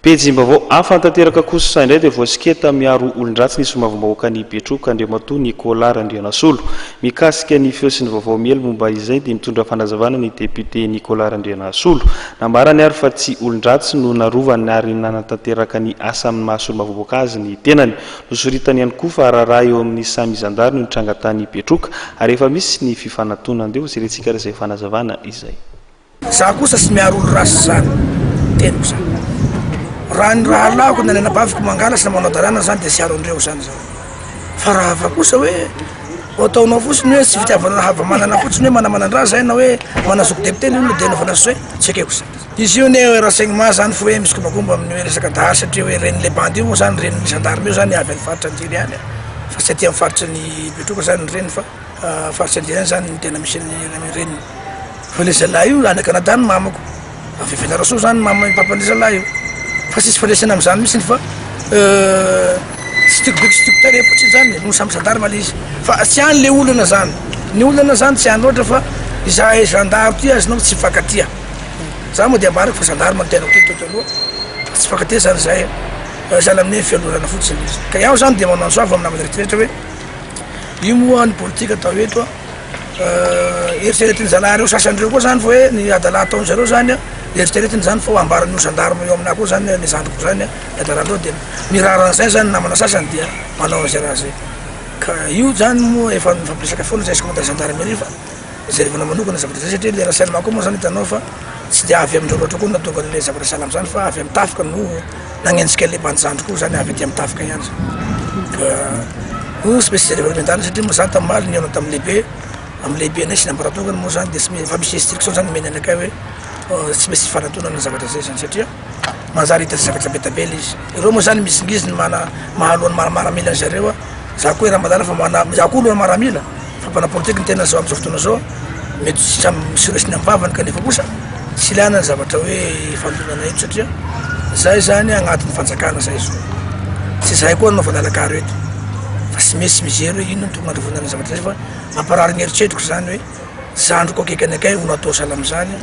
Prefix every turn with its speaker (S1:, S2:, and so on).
S1: Pejim-baovao afantanteraka kosa indray dia Voasoketa miaro olon-dratsy ny solombavam-bahoakan'i Betroka Nicolas Randrianasolo. Mikasika ny feo sy ny vaovao miely momba izay dia mitondra fanazavana ny depioté Nicolas Randrianasolo. Nambarany ary fa tsy olon-dratsy no narovany ary nanatanteraka ny asa amin'ny mahasolombavam-bahoaka azy ny tenany. Nosoritany ihany koa fa raharaha eo amin'ny samy zandary no nitrangatany Betroka ary efa misy ny fifanantonana dia hoserentsika izay fanazavana izay.
S2: Za kosa sy miaro olo-ratsy zany teniko zany. Raha ny raha alako na nenabaviko mangala sy namanao dalàna zany dia sy aro andreo zany zao. Fa raha hafa kosa hoe ataonao fotsiny hoe tsy fitiavana hava-manana fotsiny hoe manamanan-draha zay na hoe manazoko depioté ny olona dia nao fanaso hoe tsy akeko zany. Izy io ne raha saigny ma zany fa hoe misy kombakomba amin'ny hoe resaka dahary satria hoe reny le bandy io zany reny ny gendarme io zany avy amin'ny faritra Anjely any fa tsy aty amin'ny faritra ny Betroka zany reny fa faritra Anjely any zany tena misy reny. Fa le zalahy io any Canada ny mamako avy Fianarantsoa zany mama papany zalahy io fa sisy fandraisana amin'izany mihitsy fa tsy tiako tare fotsiny zany no samy zandary male izy fa tsy any le olana zany ny olana zany tsy any loatra fa izahay zandary ty azonao tsy fakatia za moa dia ambariko fa zandary manotenako ty totaloha fa tsy fakatia zany zahay zany amin'ny fialorana fotsiny izy ka iaho zany dia manao soava amin'ny namana rehetrarehetra hoe io moa ny politika atao eto eritreretiny zalahy reo sasandreo koa zany fa hoe ny adala ataony zareo zany eritreretiny zany fa ambaran'io gendarme eo aminah koa zany ny zandriko zany adalandreo dia miraran'izay zany namana sasany dia manao an'izay raha zay ka io zany moa efa mifampiresaka foana zay skomanda gendarmerie fa zarevana manokana zavatra zay satria le raha salama koa moa zany hitanao fa tsy dia avy amindreo loatra koa natonga le zavatra salama zany fa avy amin'ny tafika no nagnenjika le bandizandro koa zany avy aty amin'ny tafika ihany ka spécial développemental satria moa zany tamimaly ny anao tamin'ny lehibe amin'ny lehibe nay sy nambaratongany moa zany dia fa misy instruction zany meny anakay hoe tsy misy fanatonana zavatra zay zany satria manjary hita zavatra betabela izy ireo moa zany misingiziny mahalohany maramila ny zareo za koa raha madala fa za koa aloha maramila fa mpana politika ny tena zao amin'izao fotoana zao mety misoresiny amin'ny vavany kanefa kosa tsy ilana ny zavatra hoe fanontonana eto satria zay zany agnatin'ny fanjakana zay zo tsy zahay koa nanaova lalakary eto fa tsy misy mijery hoe ino ny tokony androvonana zavatra zay fa mamparary ny eritretriko zany hoe zandroko akaiky anakay ho natao salama zany